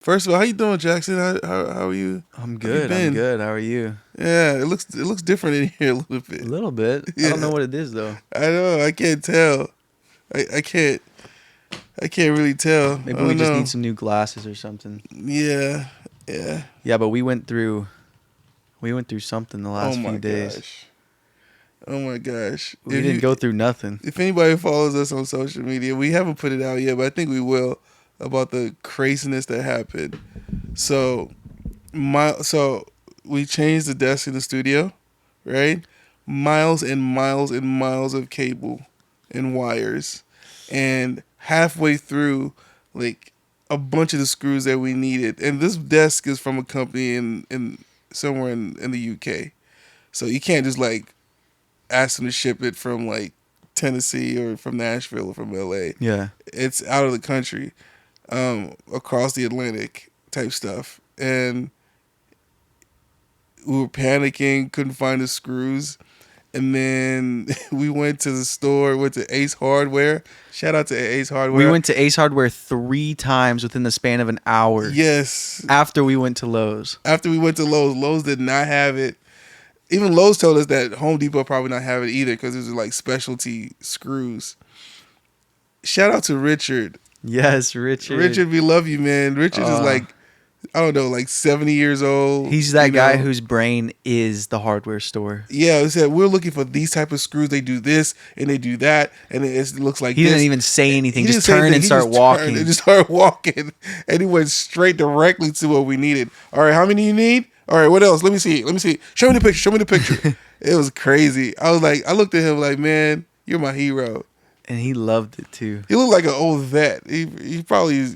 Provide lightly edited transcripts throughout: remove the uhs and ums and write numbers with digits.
First of all, how you doing, Jackson? How are you? I'm How you good. I'm been? good. How are you? Yeah, it looks different in here a little A bit. little bit. I don't know Yeah, what it is though. I know. I can't tell. I can't. I can't really tell. I Maybe we don't just need know. some new glasses or something. Yeah, yeah. Yeah, but we went through something the Oh last few my days. gosh. Oh my gosh. We didn't go through nothing. If anybody follows us on social media, we haven't put it out yet, but I think we will about the craziness that happened. So so we changed the desk in the studio, right? Miles and miles and miles of cable and wires, and halfway through, like a bunch of the screws that we needed. And this desk is from a company in somewhere in the UK, so you can't just like ask them to ship it from like Tennessee or from Nashville or from LA. Yeah. It's out of the country, across the Atlantic type stuff, and we were panicking, couldn't find the screws. And then we went to the store, went to Ace Hardware. Shout out to Ace Hardware. We went to Ace Hardware 3 times within the span of an hour. Yes. After we went to Lowe's. After we went to Lowe's, Lowe's did not have it. Even Lowe's told us that Home Depot probably not have it either because these are like specialty screws. Shout out to Richard. Yes, Richard. Richard, we love you, man. Richard is like, I don't know, like 70 years old. He's that guy whose brain is the hardware store. Yeah, it said we're looking for these type of screws. They do this and they do that, and it looks like He this. didn't even say anything. He Just didn't say turn anything. and He start just walking. turned and just started walking, and he went straight directly to what we needed. All right, how many you need? All right, what else? Let me see. Show me the picture. Show me the picture. It was crazy. I was like, I looked at him like, man, you're my hero. And he loved it too. He looked like an old vet. He probably is,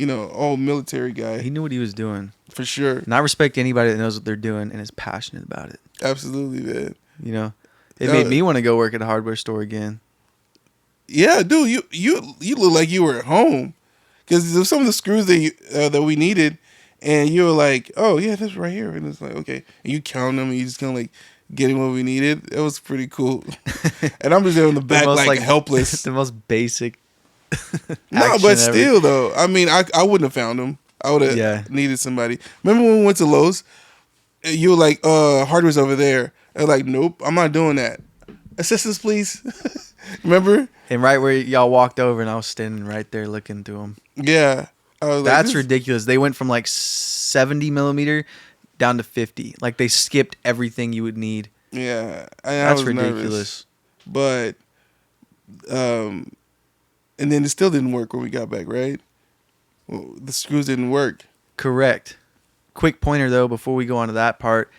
old military guy. He knew what he was doing. For sure. And I respect anybody that knows what they're doing and is passionate about it. Absolutely, man. You know, it made me want to go work at a hardware store again. Yeah, dude, you look like you were at home because some of the screws that we needed, and you were like, oh yeah, that's right here, and it's like okay, and you count them, and you just kind of like getting what we needed. It was pretty cool. And I'm just there in the back like helpless. The most basic. No, but still though, I mean, I wouldn't have found them. I would have needed somebody. Remember when we went to Lowe's? You were like, hardware's over there. I was like, nope, I'm not doing that. Assistance, please. Remember? And right where y'all walked over, and I was standing right there looking through them. Yeah. I was That's ridiculous. They went from like 70 millimeter down to 50. Like they skipped everything you would need. Yeah. That's ridiculous. Nervous. But, and then it still didn't work when we got back, right? Well, the screws didn't work. Correct. Quick pointer though, before we go on to that part.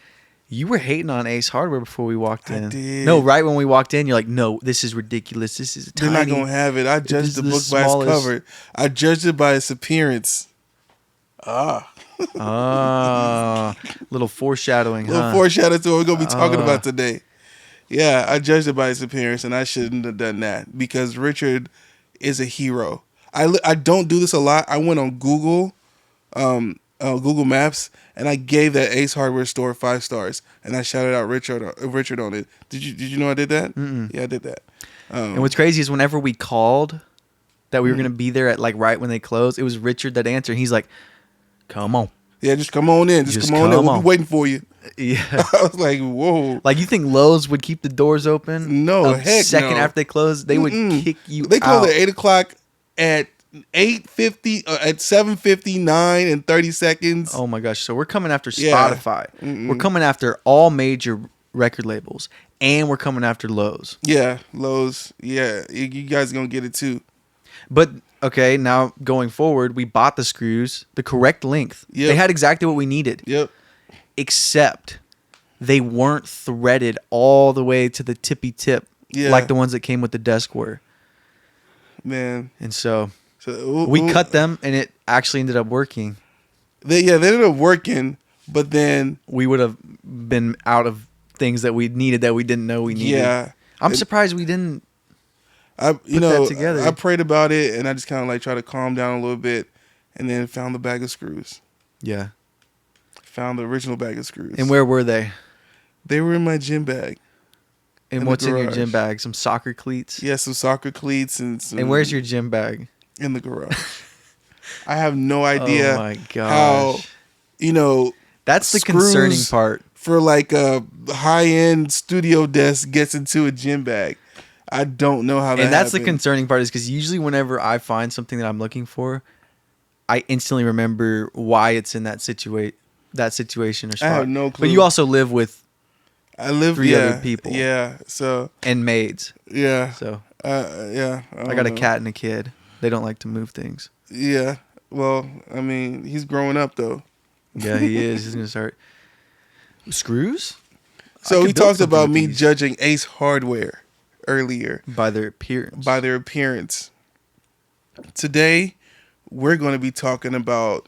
You were hating on Ace Hardware before we walked in. I did. No, right when we walked in, you're like, no, this is ridiculous. This is tiny. They're not going to have it. I judged the book by its cover. I judged it by its appearance. Little foreshadowing, Little foreshadow to what we're going to be talking about today. Yeah, I judged it by its appearance, and I shouldn't have done that because Richard is a hero. I don't do this a lot. I went on Google Maps, and I gave that Ace Hardware store 5 stars, and I shouted out Richard on it. Did you know I did that? Mm-mm. Yeah, I did that. And what's crazy is whenever we called that we were gonna be there at like right when they closed, it was Richard that answered. He's like, "Come on." Yeah, just come on in. Just come on in. We'll be waiting for you. Yeah. I was like, whoa. Like, you think Lowe's would keep the doors open? No, a heck second no. after they closed, they would kick you out. They closed at 8 o'clock at 8:50 at 7:59 and 30 seconds. Oh my gosh! So we're coming after Spotify. Yeah. We're coming after all major record labels, and we're coming after Lowe's. Yeah, Lowe's. Yeah, you guys are gonna get it too. But okay, now going forward, we bought the screws the correct length. Yep. They had exactly what we needed. Yep. Except they weren't threaded all the way to the tippy tip like the ones that came with the desk were. Man. And so we cut them, and it actually ended up working. They ended up working, but then we would have been out of things that we needed that we didn't know we needed. Yeah. I'm surprised we didn't put that together. I prayed about it, and I just kind of like tried to calm down a little bit, and then found the bag of screws. Yeah. Found the original bag of screws. And where were they? They were in my gym bag. And what's in your gym bag? Some soccer cleats? Yeah, some soccer cleats and some... And where's your gym bag? In the garage. I have no Oh idea my how, gosh. you know, That's the concerning screws part. for like a high-end studio desk gets into a gym bag. I don't know how that And that's the happened. concerning part is because usually whenever I find something that I'm looking for, I instantly remember why it's in that situation or I have spot. no But you clue. also live with I live, 3 other yeah, people yeah. So, and maids. yeah, So yeah. I I don't got a know. cat and a kid. They don't like to move things. Yeah. Well, I mean, he's growing up though. Yeah, he is. He's gonna start screws. I So he could build talked something about with me these judging Ace Hardware earlier by their by appearance. their appearance. Today, we're going to be talking about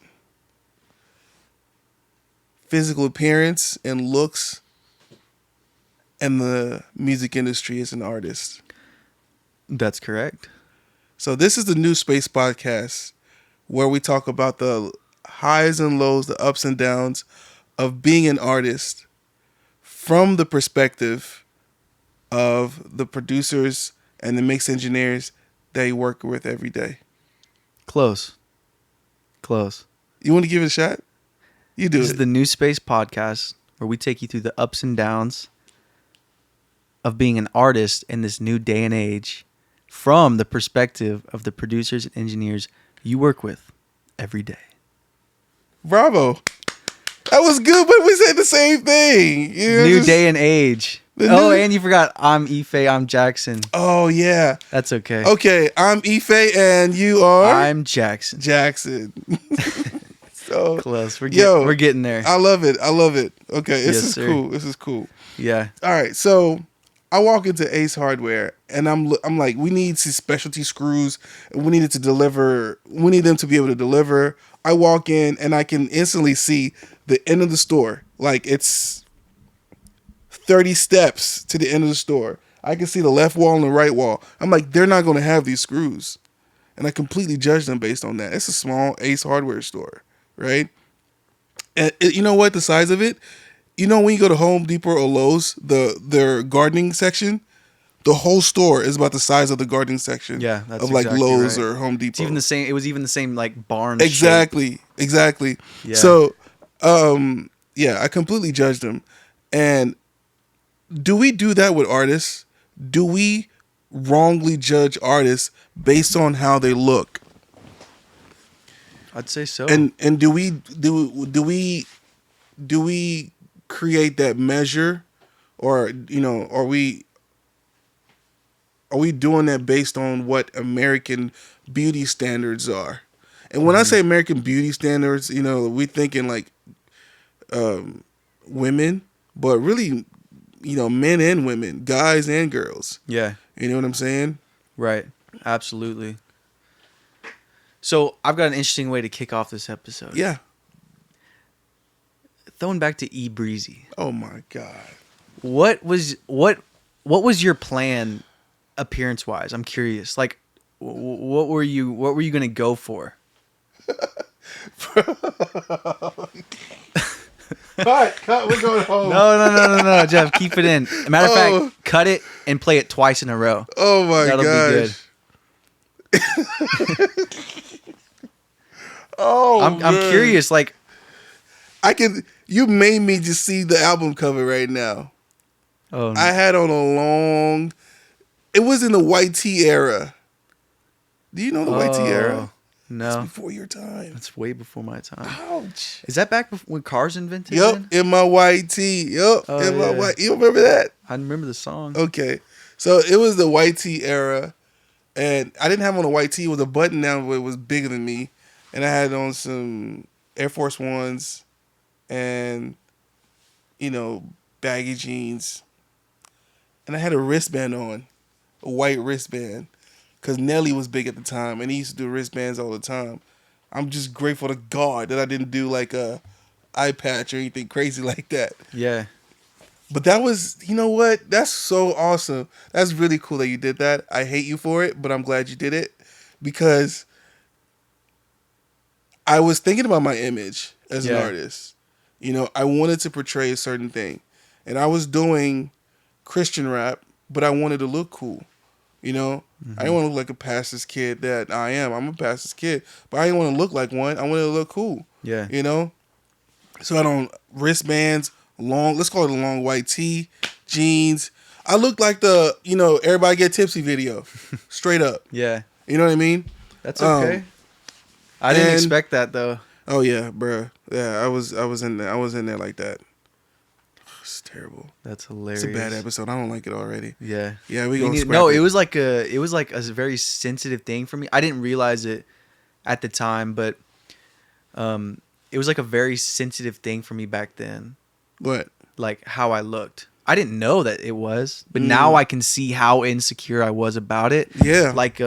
physical appearance and looks and the music industry as an artist. That's correct. So this is the New Space podcast where we talk about the highs and lows, the ups and downs of being an artist from the perspective of the producers and the mix engineers that you work with every day. Close. Close. You want to give it a shot? You do This is it. the New Space podcast where we take you through the ups and downs of being an artist in this new day and age from the perspective of the producers and engineers you work with every day. Bravo. That was good, but we said the same thing. You know, New just- day and age. The Oh, new- and you forgot I'm Ife, I'm Jackson. Oh, yeah. That's okay. Okay, I'm Ife and you are I'm Jackson. Jackson. So Close. We're getting there. I love it. I love it. Okay, this Yes, is sir. cool. This is cool. Yeah. All right, so I walk into Ace Hardware and I'm like, we need some specialty screws. We need it to deliver. We need them to be able to deliver. I walk in and I can instantly see the end of the store. Like it's 30 steps to the end of the store. I can see the left wall and the right wall. I'm like, they're not going to have these screws. And I completely judge them based on that. It's a small Ace Hardware store, right? And you know what? The size of it, you know, when you go to Home Depot or Lowe's, their gardening section, the whole store is about the size of the gardening section. Yeah, that's of like exactly Lowe's right. or Home Depot. It's even the same. It was even the same like barn. Exactly. Yeah. So, yeah, I completely judged them. And do we do that with artists? Do we wrongly judge artists based on how they look? I'd say so. And do we create that measure, or you know, are we doing that based on what American beauty standards are? And when I say American beauty standards, you know, we thinking like women, but really, you know, men and women, guys and girls. Yeah. You know what I'm saying? Right. Absolutely. So I've got an interesting way to kick off this episode. Yeah. Throwing back to E Breezy. Oh my God. What was your plan appearance wise? I'm curious. Like what were you going to go for? Cut. We're going home. No, Jeff, keep it in. Matter of Oh. fact, cut it and play it twice in a row. Oh my That'll gosh. be good. Oh, I'm man. curious, like You made me just see the album cover right now. oh I had on a long. It was in the white tee era. Do you know the white tee era? No. Before your time. That's way before my time. Ouch. Is that back when cars invented? Yep, then? in my white tee. Yep, Oh, in my yeah. white. You remember that? I remember the song. Okay, so it was the white tee era, and I didn't have on a white tee. It was a button down, but it was bigger than me, and I had on some Air Force Ones, and you know, baggy jeans, and I had a wristband on, a white wristband, because Nelly was big at the time, and he used to do wristbands all the time. I'm just grateful to God that I didn't do like a eye patch or anything crazy like that. Yeah. But that was, you know what? That's so awesome. That's really cool that you did that. I hate you for it, but I'm glad you did it because I was thinking about my image as an Yeah. artist. You know, I wanted to portray a certain thing. And I was doing Christian rap, but I wanted to look cool. You know, I Mm-hmm. didn't want to look like a pastor's kid that I am. I'm a pastor's kid, but I didn't want to look like one. I wanted to look cool. Yeah. You know, so I don't wristbands, long. Let's call it a long white tee, jeans. I look like the everybody get tipsy video, straight up. Yeah. You know what I mean? That's Um, okay. I didn't and expect that though. oh yeah, bruh. Yeah, I was in there. I was in there like that. It's terrible. That's It's a bad hilarious. episode. I don't like it already. Yeah. Yeah, we Me gonna neither. scrap No, it. it was like a very sensitive thing for me. I didn't realize it at the time, but um it was like a very sensitive thing for me back then, What? like how I looked. I didn't know that it was, but now Mm. I can see how insecure I was about it. Yeah. Like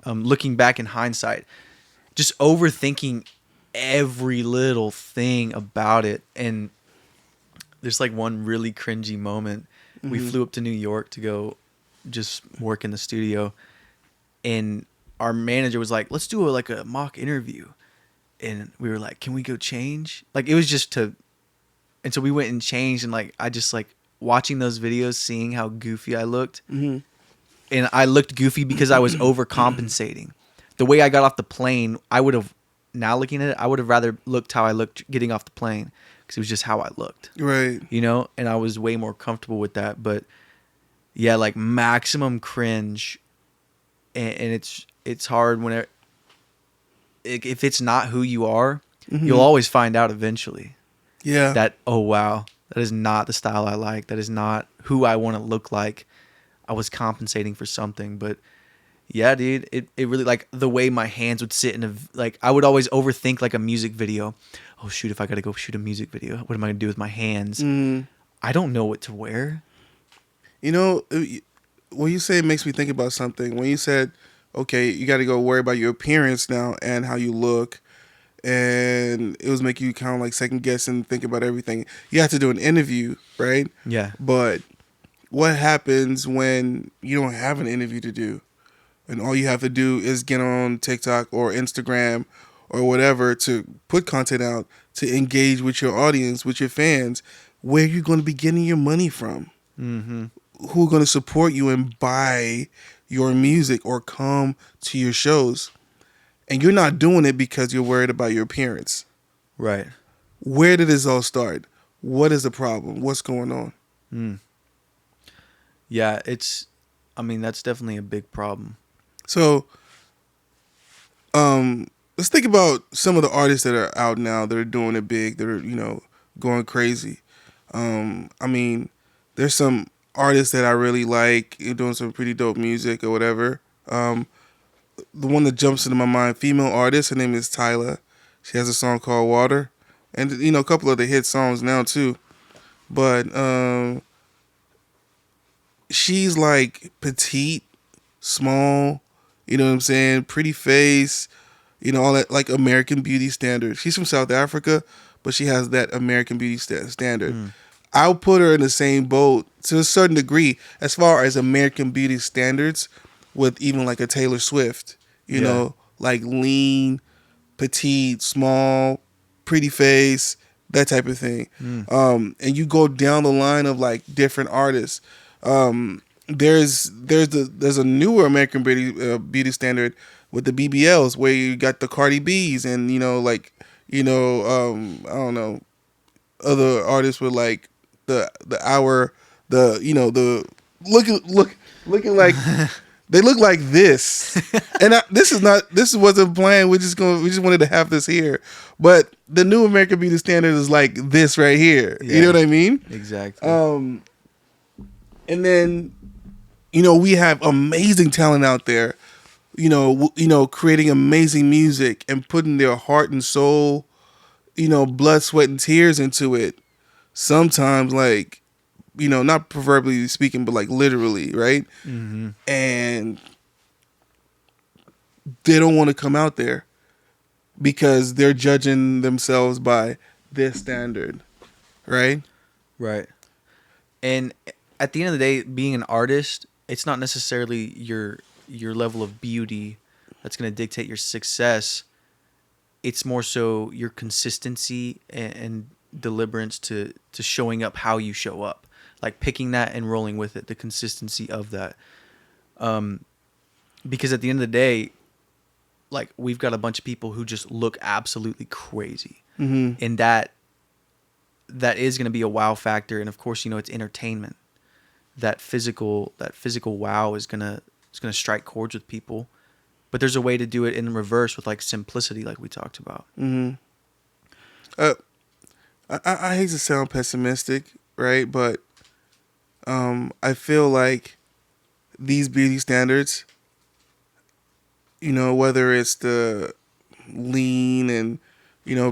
looking back in hindsight, just overthinking every little thing about it. And there's like one really cringy moment. We Mhm. flew up to New York to go just work in the studio, and our manager was like, "Let's do like a mock interview." And we were like, "Can we go change?" Like it was just to, and so we went and changed, and like I just like watching those videos, seeing how goofy I looked, Mhm. and I looked goofy because I was overcompensating. The way I got off the plane, I would have, now looking at it, I would have rather looked how I looked getting off the plane because it was just how I looked, Right. you know? And I was way more comfortable with that. But yeah, like maximum cringe. And it's hard when if it's not who you are, Mhm. you'll always find out eventually Yeah. that, oh, wow, that is not the style I like. That is not who I want to look like. I was compensating for something, but yeah, dude, it really, like the way my hands would sit in like I would always overthink like a music video. Oh shoot, if I gotta go shoot a music video, what am I gonna do with my hands? Mhm. I don't know what to wear. You know, what you say makes me think about something. When you said, "Okay, you got to go worry about your appearance now and how you look," and it was making you kind of like second guess and think about everything. You have to do an interview, right? Yeah, But what happens when you don't have an interview to do, and all you have to do is get on TikTok or Instagram or whatever to put content out to engage with your audience, with your fans? Where are you going to be getting your money from? mm-hmm. Who are going to support you and buy your music or come to your shows? And you're not doing it because you're worried about your appearance. Right. Where did this all start? What is the problem? What's going on? Mm. Yeah, I mean, that's definitely a big problem. So, let's think about some of the artists that are out now that are doing it big, that are, going crazy. I mean, there's some artists that I really like doing some pretty dope music or whatever. The one that jumps into my mind, female artist, her name is Tyla. She has a song called Water. And, a couple of the hit songs now, too. But she's like petite, small, you know what I'm saying? Pretty face, all that, like American beauty standard. She's from South Africa, but she has that American beauty standard. Mm. I'll put her in the same boat to a certain degree as far as American beauty standards with even like a Taylor Swift, Yeah. like lean, petite, small, pretty face, that type of thing. Mm. And you go down the line of like different artists. There's a newer American beauty standard with the BBLs where you got the Cardi B's and I don't know, other artists with like the hour the looking like they look like this. And this wasn't planned. We just wanted to have this here, but the new American beauty standard is like this right here. Yeah. You know what I mean? Exactly. And then we have amazing talent out there, creating amazing music and putting their heart and soul, blood, sweat, and tears into it. Sometimes, like, not proverbially speaking, but like literally, right? Mm-hmm. And they don't want to come out there because they're judging themselves by this standard, right? Right. And at the end of the day, being an artist, it's not necessarily your level of beauty that's going to dictate your success. It's more so your consistency and deliberance to showing up how you show up, like picking that and rolling with it, the consistency of that. Because at the end of the day, like we've got a bunch of people who just look absolutely crazy, and that is going to be a wow factor. And of course, it's entertainment. That physical wow is gonna strike chords with people. But there's a way to do it in reverse with like simplicity, like we talked about. Uh, I hate to sound pessimistic, right? But I feel like these beauty standards, whether it's the lean and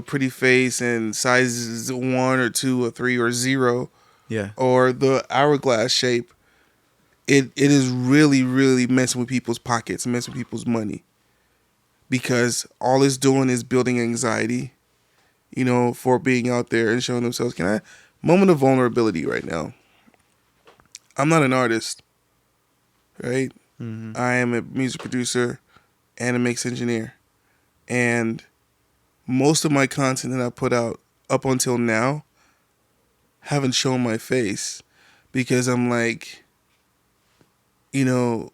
pretty face and sizes 1 or 2 or 3 or 0, Yeah. or the hourglass shape, it is really, really messing with people's pockets, messing with people's money, because all it's doing is building anxiety, for being out there and showing themselves. Can I moment of vulnerability right now? I'm not an artist, right? I am a music producer and a mix engineer, and most of my content that I put out up until now haven't shown my face, because I'm like, how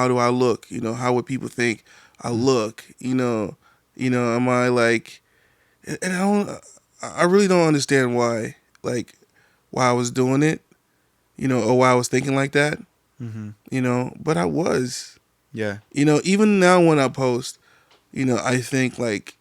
do I look? How would people think I look? Am I like, and I really don't understand why, like, why I was doing it, or why I was thinking like that, but I was, Yeah. even now when I post, I think like,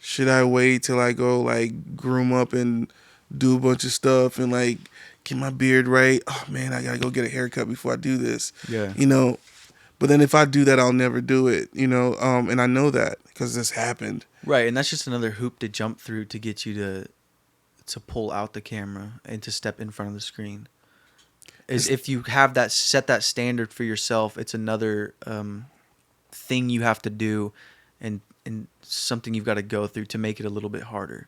should I wait till I go like groom up and do a bunch of stuff and like get my beard right? Oh man, I gotta go get a haircut before I do this. Yeah. But then if I do that, I'll never do it. And I know that because this happened. Right, and that's just another hoop to jump through to get you to pull out the camera and to step in front of the screen. Is if you have that set that standard for yourself, it's another thing you have to do, and something you've got to go through to make it a little bit harder.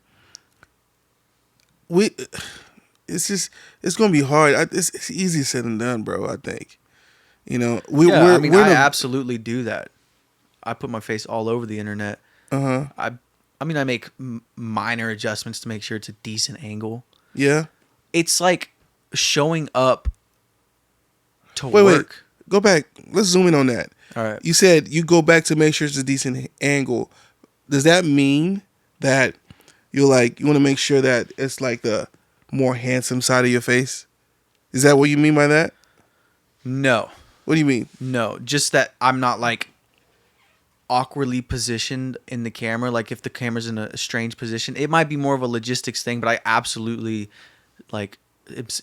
It's gonna be hard. It's easier said than done, bro. I think. I absolutely do that. I put my face all over the internet. I make minor adjustments to make sure it's a decent angle. Yeah. It's like showing up to Wait. work. Go back. Let's zoom in on that. All right. You said you go back to make sure it's a decent angle. Does that mean that you want to make sure that it's like the more handsome side of your face? Is that what you mean by that? No. What do you mean? No, just that I'm not like awkwardly positioned in the camera. Like if the camera's in a strange position, it might be more of a logistics thing, but I absolutely like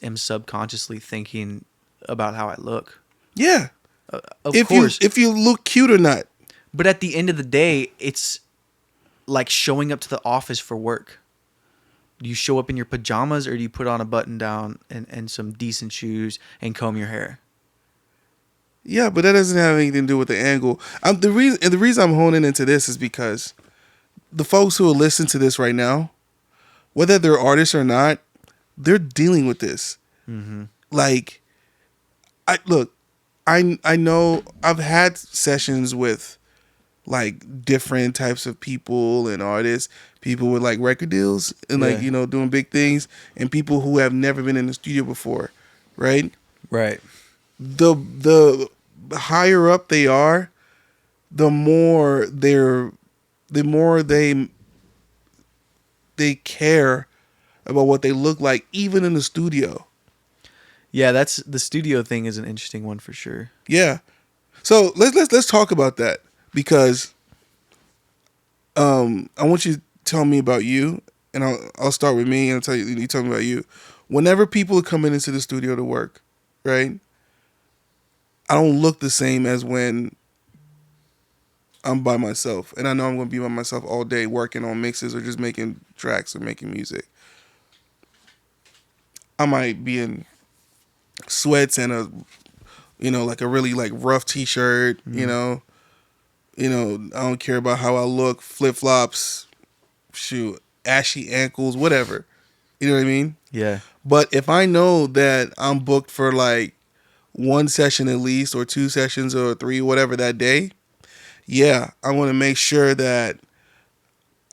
am subconsciously thinking about how I look. Yeah. Of course. If you look cute or not. But at the end of the day, it's like showing up to the office for work. Do you show up in your pajamas, or do you put on a button down and some decent shoes and comb your hair? Yeah, but that doesn't have anything to do with the angle. The reason I'm honing into this is because the folks who are listening to this right now, whether they're artists or not, they're dealing with this. Like, I know I've had sessions with like different types of people and artists, people with like record deals and doing big things, and people who have never been in the studio before, right? Right. The higher up they are, the more they care about what they look like, even in the studio. Yeah, that's the studio thing is an interesting one for sure. Yeah. So let's talk about that, because I want you to tell me about you, and I'll start with me, and I'll tell you tell me about you. Whenever people are coming into the studio to work, right? I don't look the same as when I'm by myself, and I know I'm going to be by myself all day working on mixes or just making tracks or making music. I might be in sweats and like a really like rough t-shirt, I don't care about how I look, flip-flops, ashy ankles, whatever. You know what I mean? Yeah. But if I know that I'm booked for like one session at least, or 2 sessions or 3, whatever that day, yeah, I want to make sure that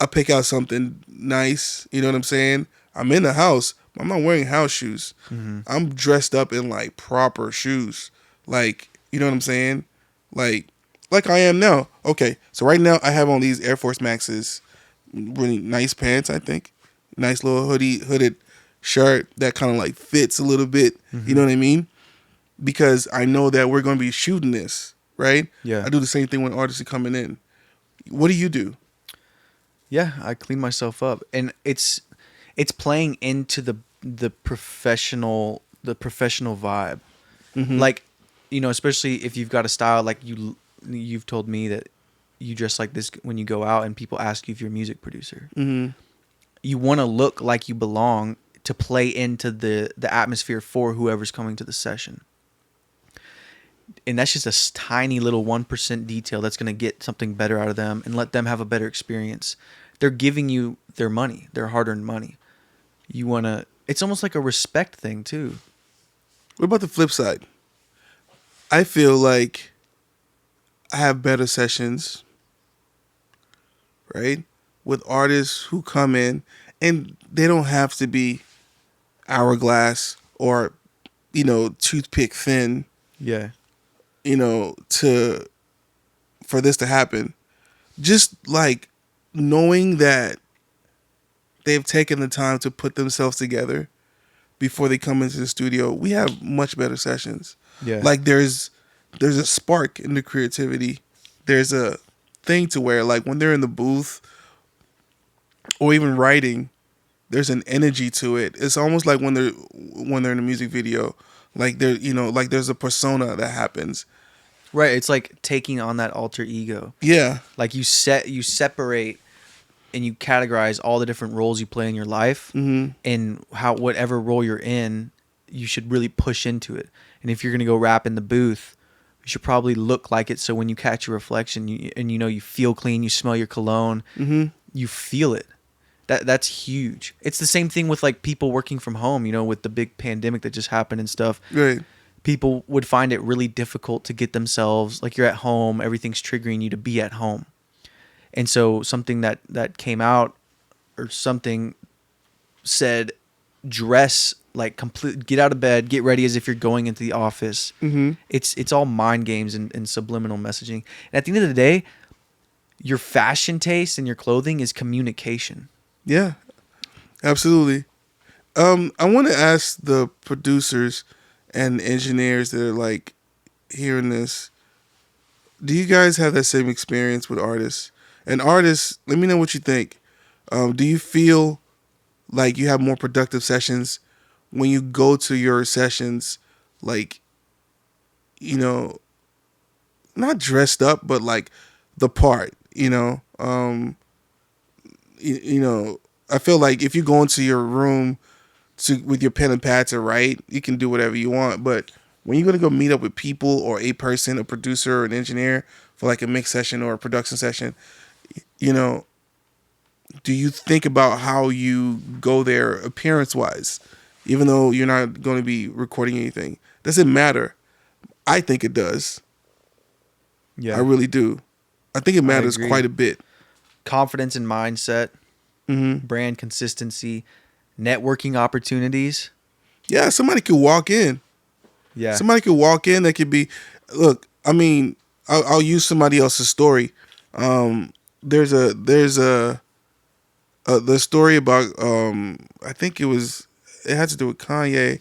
I pick out something nice. You know what I'm saying? I'm in the house, I'm not wearing house shoes. Mm-hmm. I'm dressed up in like proper shoes. Like, you know what I'm saying? Like I am now. Okay, so right now I have on these Air Force Maxes, really nice pants, I think. Nice little hooded shirt that kind of like fits a little bit. Mm-hmm. You know what I mean? Because I know that we're going to be shooting this, right? Yeah. I do the same thing when artists are coming in. What do you do? Yeah, I clean myself up, and it's playing into the professional vibe. Mm-hmm. Like, especially if you've got a style like you've told me that you dress like this when you go out and people ask you if you're a music producer. Mm-hmm. You want to look like you belong to play into the atmosphere for whoever's coming to the session. And that's just a tiny little 1% detail that's going to get something better out of them and let them have a better experience. They're giving you their money, their hard-earned money. You want to... It's almost like a respect thing, too. What about the flip side? I feel like I have better sessions, right? With artists who come in, and they don't have to be hourglass or, toothpick thin, Yeah. for this to happen. Just like knowing that they've taken the time to put themselves together before they come into the studio, we have much better sessions. Yeah. Like there's a spark in the creativity. There's a thing to where like when they're in the booth or even writing, there's an energy to it. It's almost like when they're in a music video, like like there's a persona that happens. Right. It's like taking on that alter ego. Yeah. Like you separate and you categorize all the different roles you play in your life, Mm-hmm. and how whatever role you're in, you should really push into it. And if you're gonna go rap in the booth, you should probably look like it. So when you catch your reflection, you feel clean, you smell your cologne, Mm-hmm. you feel it. That's huge. It's the same thing with like people working from home. With the big pandemic that just happened and stuff. Right. People would find it really difficult to get themselves, like, you're at home, everything's triggering you to be at home. And so something that came out, or something said, dress like complete, get out of bed, get ready as if you're going into the office. Mm-hmm. It's all mind games and subliminal messaging. And at the end of the day, your fashion taste and your clothing is communication. Yeah. Absolutely. I want to ask the producers and engineers that are like hearing this, do you guys have that same experience with artists? And artists, let me know what you think. Do you feel like you have more productive sessions when you go to your sessions, like, not dressed up, but like the part, I feel like if you go into your room with your pen and pad to write, you can do whatever you want. But when you're going to go meet up with people or a person, a producer or an engineer for like a mix session or a production session, do you think about how you go there appearance wise, even though you're not going to be recording anything? Does it matter? I think it does. Yeah. I really do. I think it matters agree. quite a bit. Confidence and mindset, Mm-hmm. brand consistency, networking opportunities. Yeah, somebody could walk in. Yeah. Somebody could walk in that could be, look, I mean, I'll use somebody else's story. There's the story about, I think it had to do with Kanye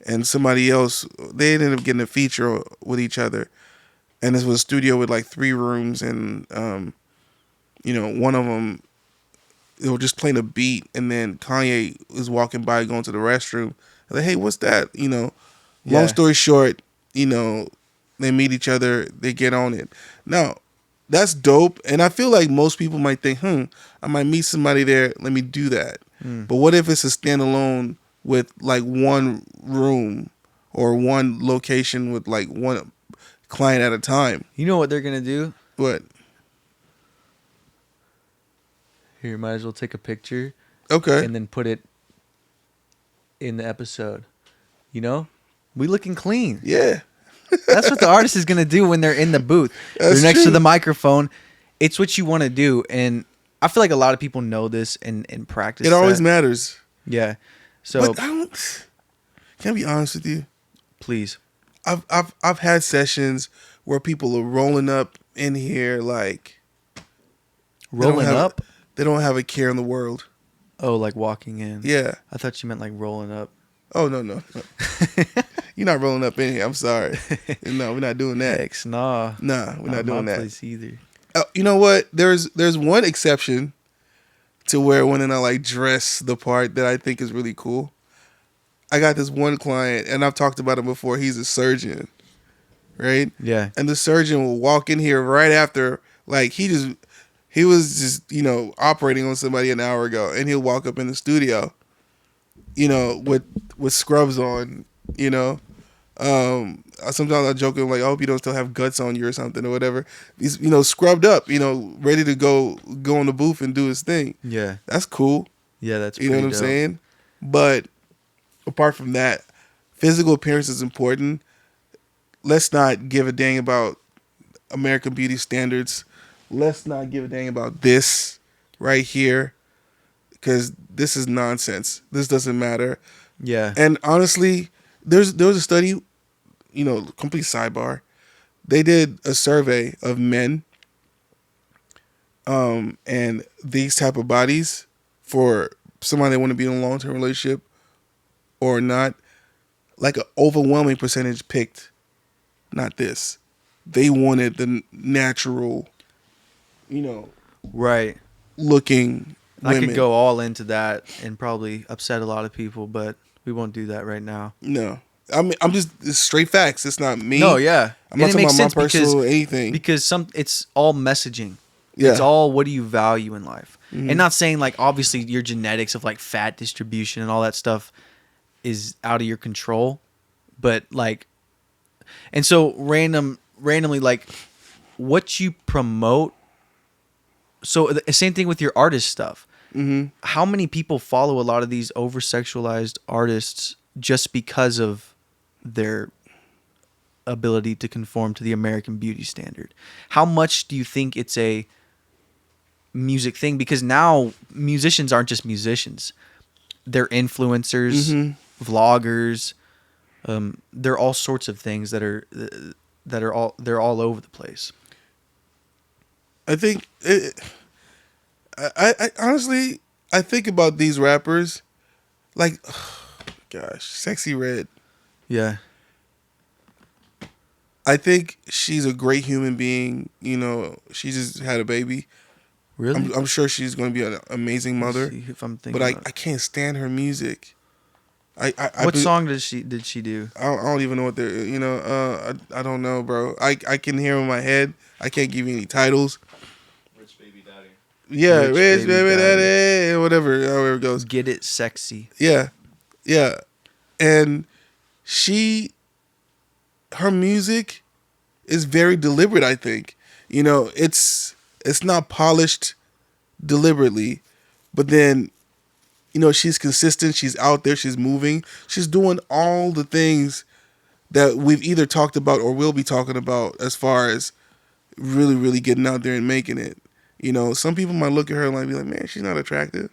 and somebody else. They ended up getting a feature with each other. And this was a studio with like 3 rooms, and, one of them, they were just playing a beat, and then Kanye was walking by going to the restroom. I'm like, hey, what's that? Long story short, they meet each other, they get on it. Now, that's dope, and I feel like most people might think, I might meet somebody there, let me do that. But what if it's a standalone with like one room or one location with like one client at a time? You know what they're going to do? What? Here, might as well take a picture Okay. and then put it in the episode. We looking clean. Yeah. That's what the artist is going to do when they're in the booth. That's They're next to true. the microphone. It's what you want to do. And I feel like a lot of people know this and practice It always that. matters. Yeah. So But I don't. Can I be honest with you? please, I've had sessions where people are rolling up in here like they don't rolling have up. they don't have a care in the world. Oh, like walking in. Yeah. I thought you meant like rolling up. Oh no. You're not rolling up in here. I'm sorry. No, we're not doing that. Heck, nah. Nah, we're not doing my that. place either. You know what? There's one exception to where when I like dress the part that I think is really cool. I got this one client, and I've talked about him before. He's a surgeon, right? Yeah. And the surgeon will walk in here right after, like he was just operating on somebody an hour ago, and he'll walk up in the studio, with scrubs on, you know. Sometimes I joke like, I hope you don't still have guts on you or something or whatever. He's scrubbed up, ready to go in the booth and do his thing. Yeah. That's cool. Yeah, that's You know what I'm dope. saying? But apart from that, physical appearance is important. Let's not give a dang about American beauty standards. Let's not give a dang about this right here, because this is nonsense. This doesn't matter. Yeah. And honestly, there was a study, complete sidebar. They did a survey of men, and these type of bodies for somebody that want to be in a long-term relationship or not. Like an overwhelming percentage picked not this. They wanted the natural, Right. looking women. I could go all into that and probably upset a lot of people, but we won't do that right now. No. I mean, it's straight facts. It's not me. No, yeah. I'm not talking about my personal anything. Because it's all messaging. Yeah. It's all what do you value in life. Mhm. And not saying like obviously your genetics of like fat distribution and all that stuff is out of your control, but like, and so randomly like what you promote. So the same thing with your artist stuff. Mm-hmm. How many people follow a lot of these over sexualized artists just because of their ability to conform to the American beauty standard? How much do you think it's a music thing? Because now musicians aren't just musicians. They're influencers, vloggers. They're all sorts of things that are all over the place. I think I honestly I think about these rappers like, gosh, Sexy Red. Yeah. I think she's a great human being. She just had a baby. Really? I'm sure she's going to be an amazing mother. Let's see if I'm thinking But I about it. can't stand her music. What song did she do? I don't even know what they're. I don't know, bro. I can hear them in my head. I can't give you any titles. Rich Baby Daddy. Yeah, Rich Rich Baby Baby Daddy. Daddy, whatever, however it goes. Get It Sexy. Yeah, and her music is very deliberate. I think it's not polished deliberately, but then she's consistent. She's out there. She's moving. She's doing all the things that we've either talked about or will be talking about as far as really, really getting out there and making it. Some people might look at her and be like, man, she's not attractive.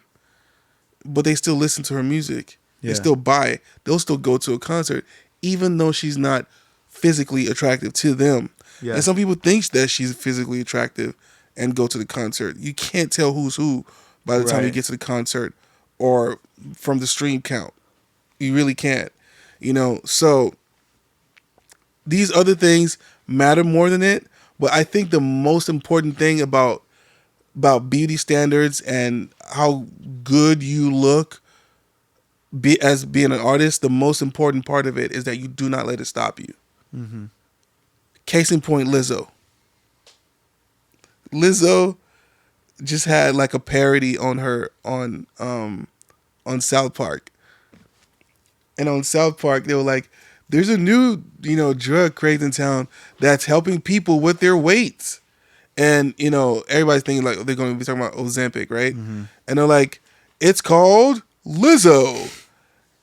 But they still listen to her music. Yeah. They still buy it. They'll still go to a concert, even though she's not physically attractive to them. Yeah. And some people think that she's physically attractive and go to the concert. You can't tell who's who by the time you Right. get to the concert or from the stream count. You really can't. So these other things matter more than it. But I think the most important thing about beauty standards and how good you look as being an artist, the most important part of it is that you do not let it stop you. Mm-hmm. Case in point, Lizzo. Lizzo just had like a parody on her on South Park. And on South Park, they were like, there's a new, drug craze in town that's helping people with their weights. And, everybody's thinking like they're going to be talking about Ozempic, right? Mm-hmm. And they're like, it's called Lizzo.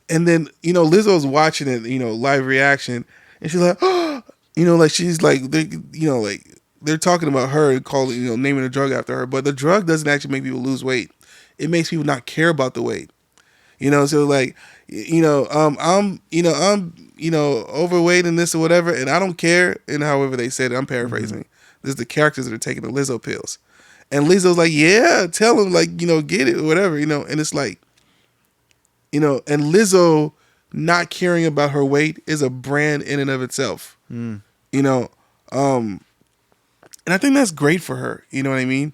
And then, Lizzo's watching it, live reaction. And she's like, oh, she's like, they're talking about her and calling, naming a drug after her. But the drug doesn't actually make people lose weight. It makes people not care about the weight. You know, so like, I'm overweight and this or whatever, and I don't care. And however they said it, I'm paraphrasing. This is the characters that are taking the Lizzo pills, and Lizzo's like, yeah, tell him like, get it or whatever, and it's like, and Lizzo not caring about her weight is a brand in and of itself. Mm. You know, and I think that's great for her. You know what I mean?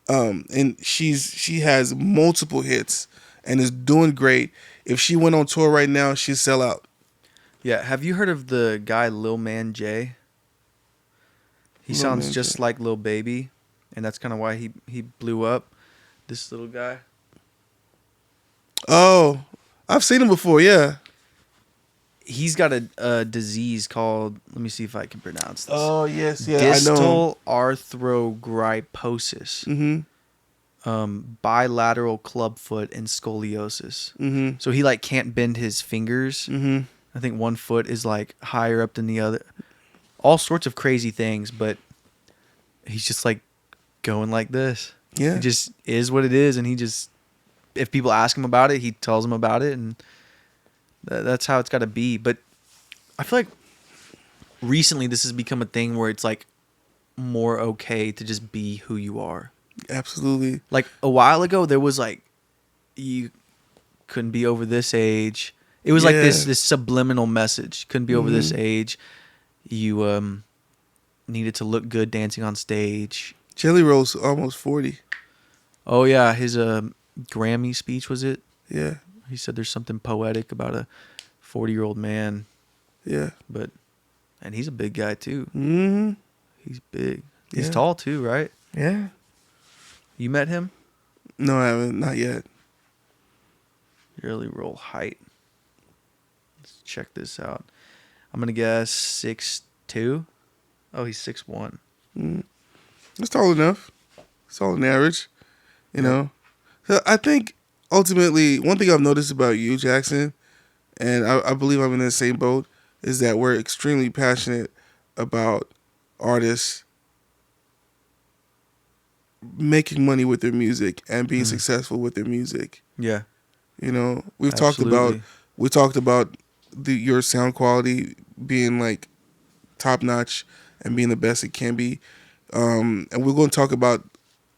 And she has multiple hits and is doing great. If she went on tour right now, she'd sell out. Yeah. Have you heard of the guy Lil Man J? He Lil sounds Man just J. like Lil Baby, and that's kind of why he blew up. This little guy. Oh, I've seen him before. Yeah. He's got a disease called, let me see if I can pronounce this. Oh yes, yeah. Distal arthrogryposis, bilateral clubfoot, and scoliosis. Mm-hmm. So he like can't bend his fingers. Mm-hmm. I think one foot is like higher up than the other. All sorts of crazy things, but he's just like going like this. Yeah. It just is what it is, and he just, if people ask him about it, he tells them about it, and that's how it's got to be. But I feel like recently this has become a thing where it's like more okay to just be who you are. Absolutely. Like a while ago, there was like, you couldn't be over this age. It was like this subliminal message. Couldn't be over this age. You needed to look good dancing on stage. Jelly Roll's almost 40. Oh yeah, his Grammy speech, was it? Yeah. He said there's something poetic about a 40-year-old man. Yeah. And he's a big guy too. Mm-hmm. He's big. He's Yeah. tall too, right? Yeah. You met him? No, I haven't. Not yet. Really roll height. Let's check this out. I'm gonna guess 6'2". Oh, he's 6'1". It's tall enough. It's all an average. You know. So I think ultimately one thing I've noticed about you, Jackson, and I believe I'm in the same boat, is that we're extremely passionate about artists making money with their music and being successful with their music. Yeah. You know, we Absolutely. talked about your sound quality being like top notch and being the best it can be. And we're going to talk about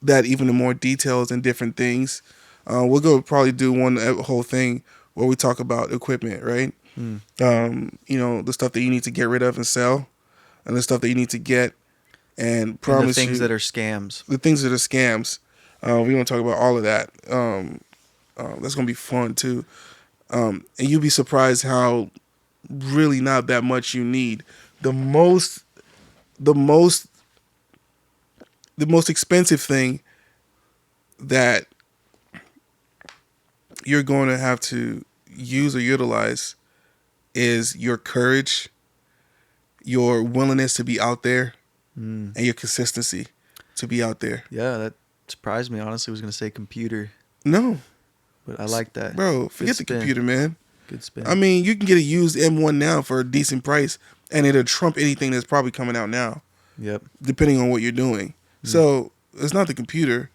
that even in more details and different things. We're going to probably do one whole thing where we talk about equipment, right? The stuff that you need to get rid of and sell, and the stuff that you need to get and promise And the things you, that are scams. the things that are scams. We're going to talk about all of that. That's going to be fun too. And you'll be surprised how really not that much you need. The most expensive thing that you're going to have to use or utilize is your courage, your willingness to be out there, and your consistency to be out there. Yeah, that surprised me. Honestly, I was gonna say computer, No, but I like that. bro, forget the spin. computer, man. Good spin. I mean, you can get a used M1 now for a decent price, and it'll trump anything that's probably coming out now, Yep. depending on what you're doing. So it's not the computer.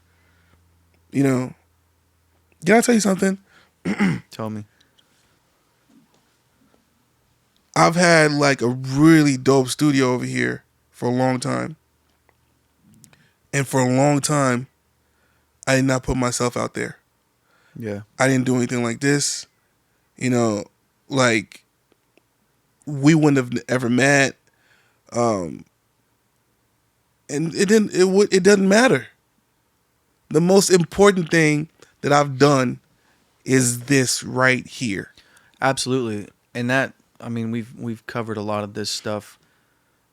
You know, can I tell you something? Tell me. I've had like a really dope studio over here for a long time. And for a long time, I did not put myself out there. Yeah. I didn't do anything like this. You know, like we wouldn't have ever met. And it doesn't matter. The most important thing that I've done is this right here. Absolutely. And that, I mean, we've covered a lot of this stuff,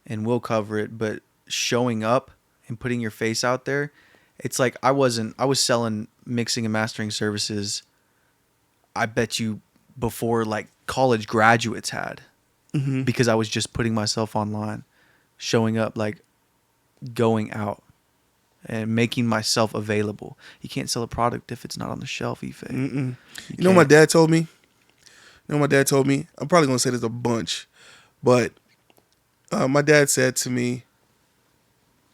and we'll cover it. But showing up and putting your face out there, it's like I was selling mixing and mastering services. I bet you before like college graduates had, because I was just putting myself online, showing up, like going out and making myself available. You can't sell a product if it's not on the shelf, Ife. You know what my dad told me? I'm probably going to say this a bunch, but my dad said to me,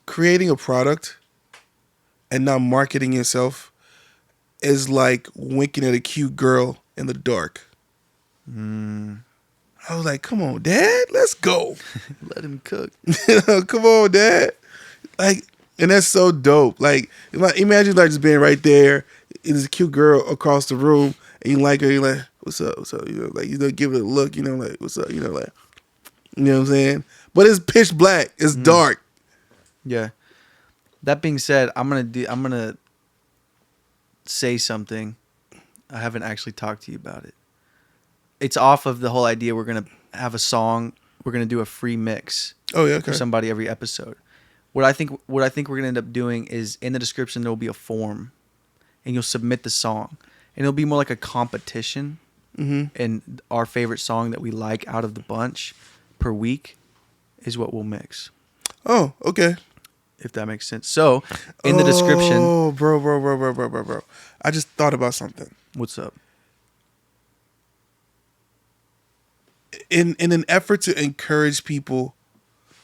creating a product and not marketing yourself is like winking at a cute girl in the dark. Mm. I was like, come on, Dad, let's go. Let him cook. Come on, Dad. Like, and that's so dope. Like imagine like just being right there. And there's a cute girl across the room, and you like her. You're like, what's up? What's up? You know, like give it a look. You know, like what's up? You know, like you know what I'm saying. But it's pitch black. It's dark. Yeah. That being said, I'm gonna say something. I haven't actually talked to you about it. It's off of the whole idea we're gonna have a song. We're gonna do a free mix Oh yeah, okay. for somebody every episode. What I think we're gonna end up doing is in the description there will be a form, and you'll submit the song, and it'll be more like a competition. Mm-hmm. And our favorite song that we like out of the bunch per week is what we'll mix. Oh, okay. If that makes sense. So in the description, Oh, bro. I just thought about something. what's up? In an effort to encourage people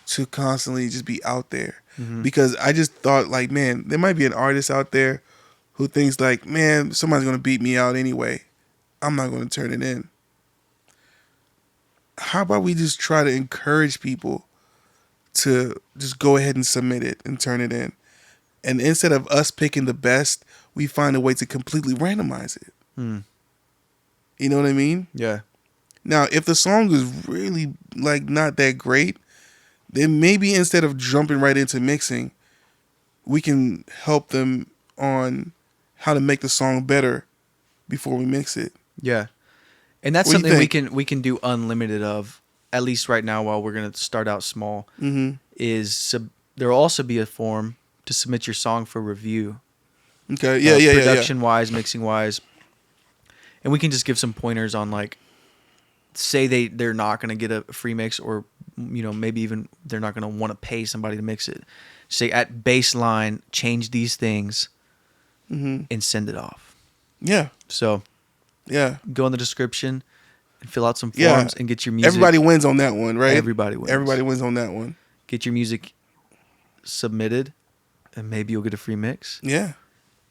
to constantly just be out there, because I just thought like, man, there might be an artist out there who thinks like, man, somebody's gonna beat me out anyway. I'm not gonna turn it in. How about we just try to encourage people to just go ahead and submit it and turn it in, and instead of us picking the best, we find a way to completely randomize it. You know what I mean? Yeah. Now, if the song is really like not that great, then maybe instead of jumping right into mixing, we can help them on how to make the song better before we mix it. Yeah. And that's What do you something we can do unlimited of, at least right now while we're going to start out small. Mm-hmm. There will also be a form to submit your song for review. Okay. Yeah. Production wise, mixing wise. And we can just give some pointers on like, say they're not going to get a free mix, or maybe even they're not going to want to pay somebody to mix it. Say at baseline, change these things and send it off. Yeah. So Yeah. go in the description and fill out some Yeah. forms and get your music. Everybody wins on that one, right? Everybody wins. Everybody wins on that one. Get your music submitted, and maybe you'll get a free mix. Yeah.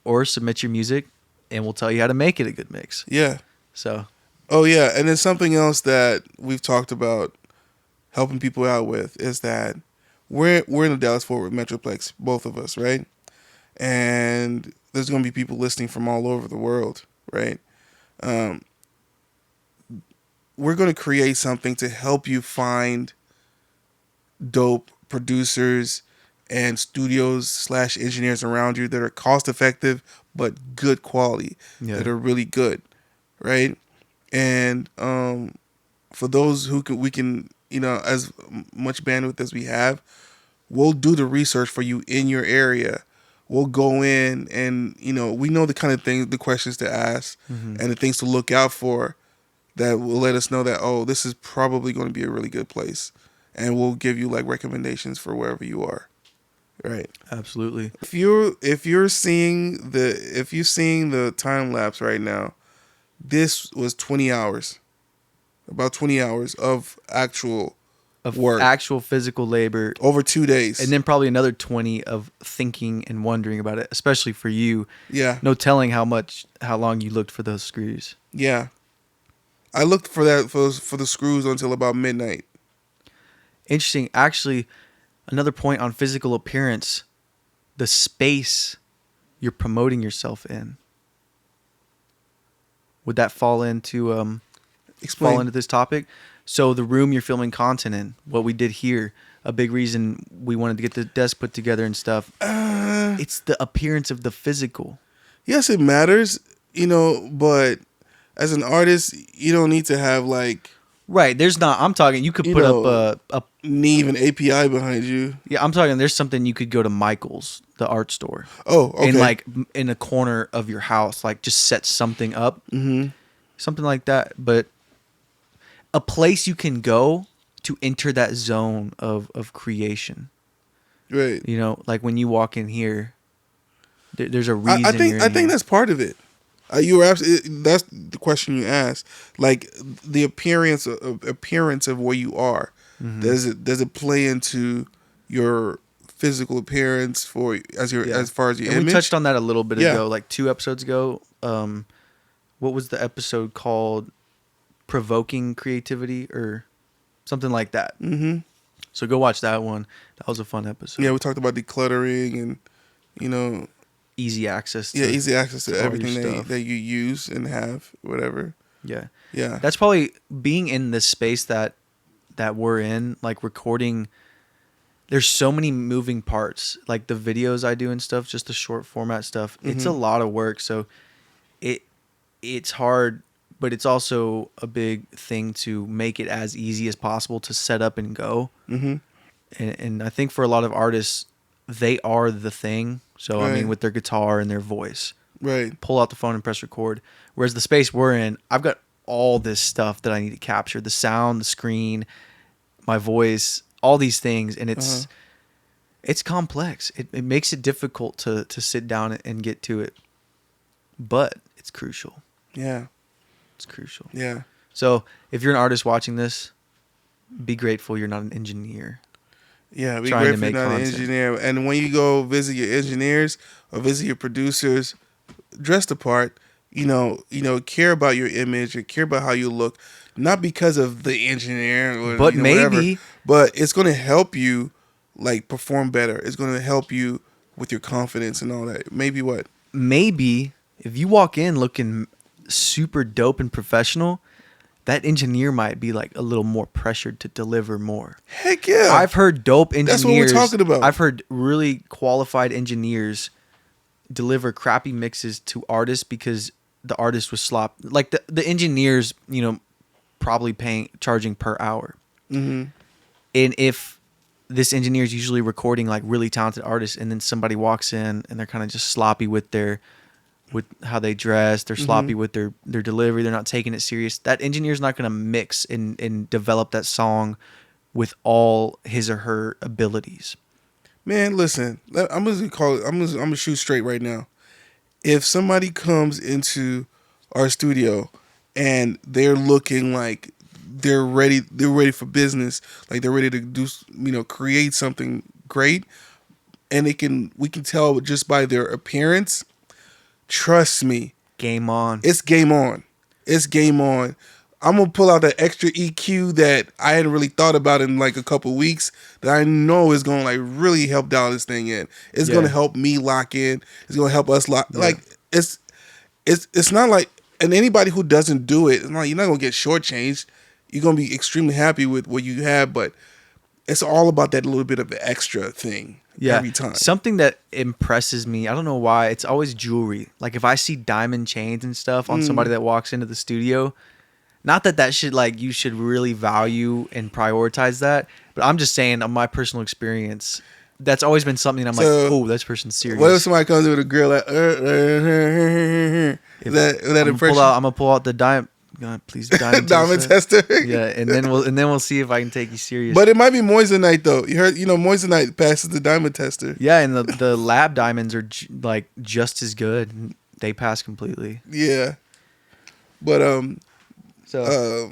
Or submit your music, and we'll tell you how to make it a good mix. Yeah. So. Oh yeah, and then something else that we've talked about helping people out with is that we're in the Dallas-Fort Worth Metroplex, both of us, right? And there's going to be people listening from all over the world, right? We're going to create something to help you find dope producers and studios/engineers around you that are cost effective but good quality, that are really good, right? And for those who we can, as much bandwidth as we have, we'll do the research for you in your area. We'll go in and, we know the kind of things, the questions to ask and the things to look out for that will let us know that, oh, this is probably going to be a really good place. And we'll give you like recommendations for wherever you are. Right. Absolutely. If you're seeing the time lapse right now, this was 20 hours. About 20 hours of actual work. Actual physical labor. Over 2 days. And then probably another 20 of thinking and wondering about it, especially for you. Yeah. No telling how long you looked for those screws. Yeah. I looked for the screws until about midnight. Interesting. Actually, another point on physical appearance, the space you're promoting yourself in. Would that fall into this topic? So the room you're filming content in, what we did here, a big reason we wanted to get the desk put together and stuff. It's the appearance of the physical. Yes, it matters, but as an artist, you don't need to have like... Right, I'm talking, you could put up a Neve and API behind you. Yeah, I'm talking, there's something you could go to Michael's, the art store. Oh, okay. And like in a corner of your house, like just set something up. Mm-hmm. Something like that. But a place you can go to enter that zone of creation. Right. Like when you walk in here, there's a reason. I think that's part of it. You were absolutely. That's the question you asked. Like the appearance of where you are. Mm-hmm. Does it play into your physical appearance as far as your and image? We touched on that a little bit ago, like 2 episodes ago. what was the episode called? Provoking Creativity or something like that. Mm-hmm. So go watch that one. That was a fun episode. Yeah, we talked about decluttering and, you know, Easy access to easy access to all your everything stuff. that you use and have, whatever. Yeah. Yeah. That's probably being in this space that we're in, like recording. There's so many moving parts, like the videos I do and stuff, just the short format stuff. It's a lot of work, so it's hard, but it's also a big thing to make it as easy as possible to set up and go. Mm-hmm. And I think for a lot of artists, they are the thing. So I mean, with their guitar and their voice, Right. pull out the phone and press record. Whereas the space we're in, I've got all this stuff that I need to capture: the sound, the screen, my voice, all these things, and it's complex. It makes it difficult to sit down and get to it, but it's crucial. Yeah. It's crucial. Yeah. So if you're an artist watching this, be grateful you're not an engineer. Yeah, be Trying to grateful make you're not an content. engineer. And when you go visit your engineers or visit your producers, dress the part. Care about your image and care about how you look, not because of the engineer or But whatever, maybe but it's going to help you like perform better. It's going to help you with your confidence and all that. Maybe what? maybe if you walk in looking super dope and professional, that engineer might be like a little more pressured to deliver more. Heck yeah. I've heard dope engineers. That's what we're talking about. I've heard really qualified engineers deliver crappy mixes to artists because the artist was like the engineers, probably charging per hour. Mm-hmm. And if this engineer is usually recording like really talented artists, and then somebody walks in and they're kind of just sloppy with how they dress, they're sloppy with their delivery, they're not taking it serious. That engineer's not going to mix and develop that song with all his or her abilities. Man, listen, I'm gonna shoot straight right now. If somebody comes into our studio and they're looking like they're ready for business, like they're ready to do, create something great, and we can tell just by their appearance. Trust me, Game on. it's game on. It's game on. I'm gonna pull out that extra EQ that I hadn't really thought about in like a couple weeks that I know is gonna like really help dial this thing in. It's gonna help me lock in. It's gonna help us lock. Yeah. Like it's not like, and anybody who doesn't do it, it's not, you're not gonna get shortchanged. You're gonna be extremely happy with what you have, but it's all about that little bit of the extra thing. Yeah. Every time. Something that impresses me, I don't know why, it's always jewelry. Like if I see diamond chains and stuff on somebody that walks into the studio, not that should like you should really value and prioritize that, but I'm just saying on my personal experience, that's always been something I'm like, oh, this person's serious. What if somebody comes in with a grill like that impression? I'm gonna pull out the diamond. God, please, diamond tester. Yeah, and then we'll see if I can take you serious. But it might be moissanite though. You heard, moissanite passes the diamond tester. Yeah, and the lab diamonds are like just as good. They pass completely. Yeah, but yeah, I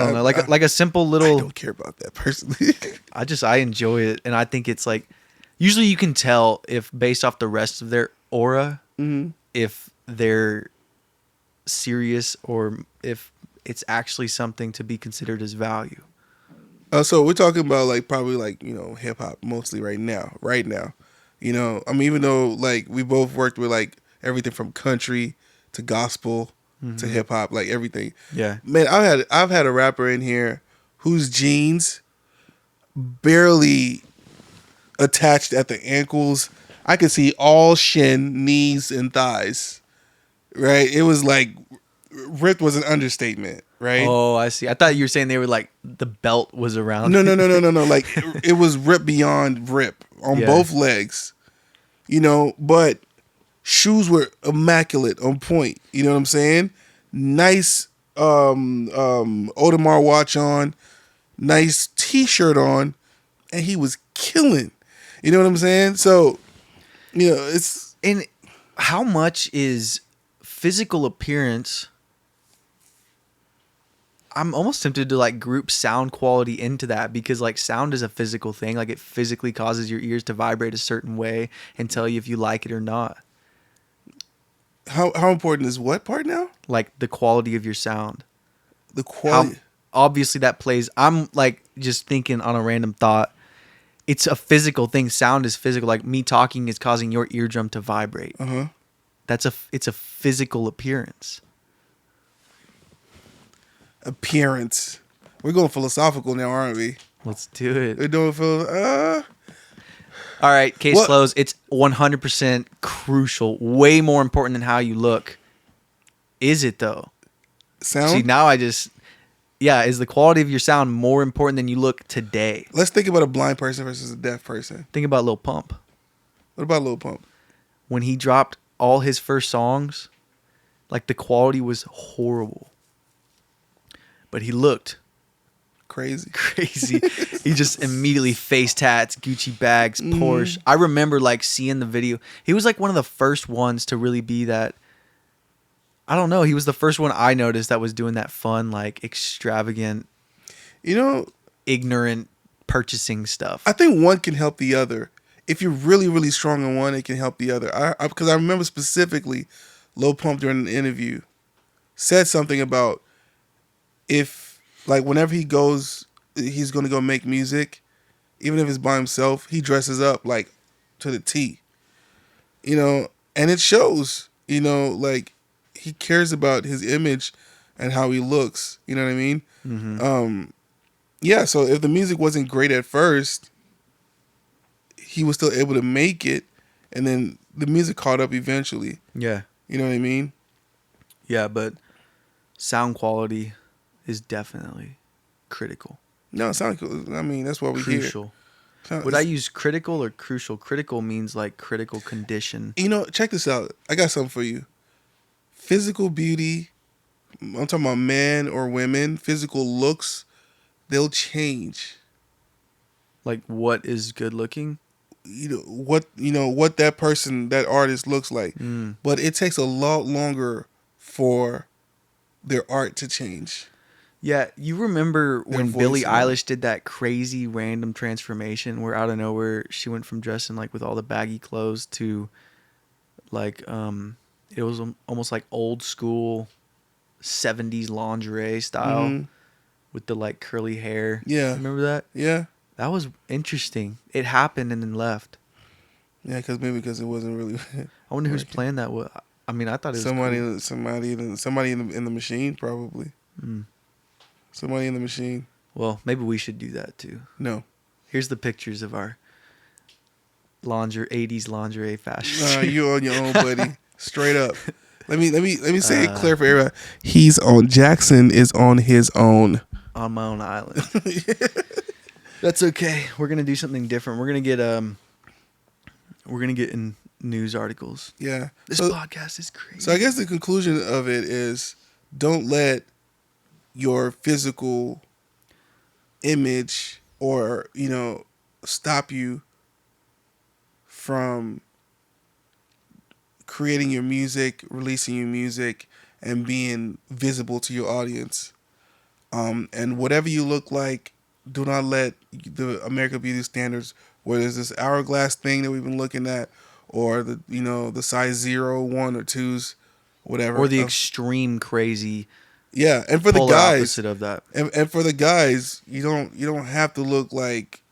don't know, like a simple little. I don't care about that personally. I enjoy it, and I think it's like usually you can tell if based off the rest of their aura, if they're serious or if it's actually something to be considered as value. So we're talking about like probably like hip hop mostly right now. I mean, even though like we both worked with like everything from country to gospel to hip hop, like everything. Yeah, Man, I've had a rapper in here whose jeans barely attached at the ankles. I could see all shin, knees, and thighs. Right? It was like ripped was an understatement, right? Oh, I see. I thought you were saying they were like the belt was around. No. Like it was ripped beyond rip on both legs. But shoes were immaculate, on point. You know what I'm saying? Nice Audemars watch on, nice t-shirt on, and he was killing. You know what I'm saying? So, it's... And how much is physical appearance? I'm almost tempted to like group sound quality into that because like sound is a physical thing. Like it physically causes your ears to vibrate a certain way and tell you if you like it or not. How important is what part now? Like the quality of your sound. The How quality. obviously that plays. I'm like just thinking on a random thought. It's a physical thing. Sound is physical. Like me talking is causing your eardrum to vibrate. Uh-huh. It's a physical appearance. Appearance. We're going philosophical now, aren't we? Let's do it. We're doing All right, case What- closed. It's 100% crucial. Way more important than how you look. Is it though? sound. See, now is the quality of your sound more important than you look today? Let's think about a blind person versus a deaf person. Think about Lil Pump. What about Lil Pump? When he dropped all his first songs, like the quality was horrible. But he looked Crazy. crazy. He just immediately face tats, Gucci bags, Porsche. I remember like seeing the video. He was like one of the first ones to really be that. I don't know. He was the first one I noticed that was doing that fun, like extravagant, You know, ignorant purchasing stuff. I think one can help the other. If you're really, really strong in one, it can help the other. Because I remember specifically, Lil Pump during an interview said something about if, like, whenever he goes, he's going to go make music, even if it's by himself, he dresses up, like, to the T. You know, and it shows, you know, like, he cares about his image and how he looks. You know what I mean? Mm-hmm. Yeah, so if the music wasn't great at first, he was still able to make it, and then the music caught up eventually. Yeah. You know what I mean? Yeah, but sound quality is definitely critical. No, it sounds cool. I mean, that's what we Crucial. hear. Would I use critical or crucial? Critical means like critical condition. You know, check this out. I got something for you. Physical beauty, I'm talking about men or women, physical looks, they'll change. Like what is good looking? You know what that person, that artist looks like. Mm. But it takes a lot longer for their art to change. Yeah, you remember Their when voice Billie and all. Eilish did that crazy random transformation where out of nowhere she went from dressing like with all the baggy clothes to like it was almost like old school 70s lingerie style Mhm. with the like curly hair. Yeah. Remember that? Yeah. That was interesting. It happened and then left. Yeah, because it wasn't really I wonder who's Working. playing that. I mean, I thought it was somebody cool. somebody in the machine probably. Mm. Somebody in the machine. Well, maybe we should do that too. No. Here's the pictures of our 80s lingerie fashion. Nah, you on your own, buddy. Straight up. Let me say it clear for everybody. He's on Jackson is on his own. On my own island. That's okay. We're gonna do something different. We're gonna get in news articles. Yeah. This So, podcast is crazy. so I guess the conclusion of it is don't let your physical image or, stop you from creating your music, releasing your music, and being visible to your audience. And whatever you look like, do not let the American Beauty standards, whether it's this hourglass thing that we've been looking at, or the size 0, 1, or 2s, whatever. or the extreme crazy yeah, and for the polar guys, opposite of that. and for the guys, you don't have to look like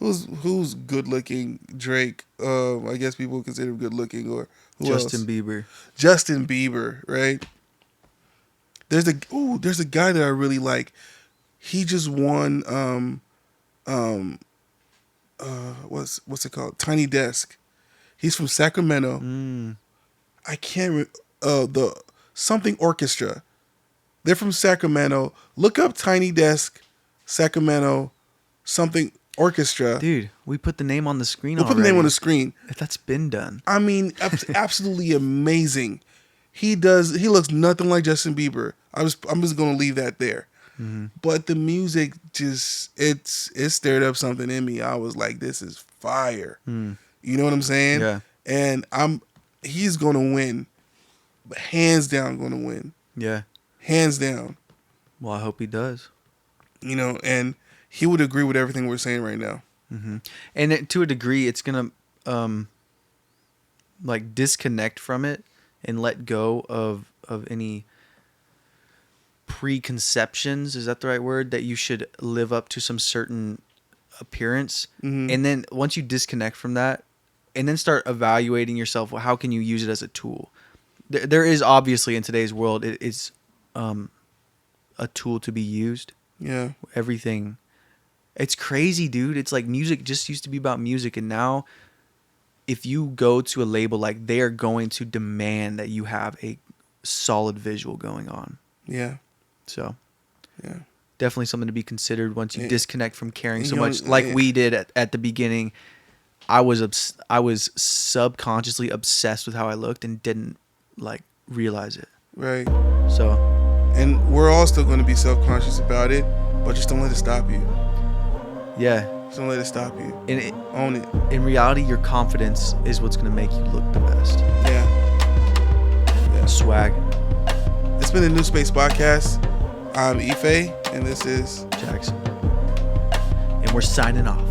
who's good looking. Drake, I guess people consider him good looking, or who Justin else? Bieber. Justin Bieber, right? There's a guy that I really like. He just won what's it called? Tiny Desk. He's from Sacramento. Mm. I can't the something orchestra. They're from Sacramento. Look up Tiny Desk, Sacramento, something orchestra. Dude, we put the name on the screen We'll put already. the name on the screen. That's been done. I mean, absolutely amazing. He looks nothing like Justin Bieber. I'm just gonna leave that there. Mm-hmm. But the music it stirred up something in me. I was like, this is fire. Mm. You know what I'm saying? Yeah. And he's gonna win. Hands down gonna win. Yeah. Hands down. Well, I hope he does. And he would agree with everything we're saying right now. Mm-hmm. And to a degree, it's gonna like disconnect from it and let go of any preconceptions, is that the right word, that you should live up to some certain appearance. And then once you disconnect from that and then start evaluating yourself, well, how can you use it as a tool? There is obviously in today's world, it's a tool to be used. Yeah. Everything. It's crazy, dude. It's like music just used to be about music, and now if you go to a label, like, they are going to demand that you have a solid visual going on. Yeah. So Yeah. definitely something to be considered once you Yeah. disconnect from caring And so you know, much, like yeah. we did at the beginning. I was subconsciously obsessed with how I looked and didn't like realize it. Right. So, And we're all still going to be self-conscious about it, but just don't let it stop you. yeah. Just don't let it stop you. In Own it. in reality, your confidence is what's gonna make you look the best. Yeah. Swag. It's been the New Space Podcast. I'm Ife, and this is Jackson. And we're signing off.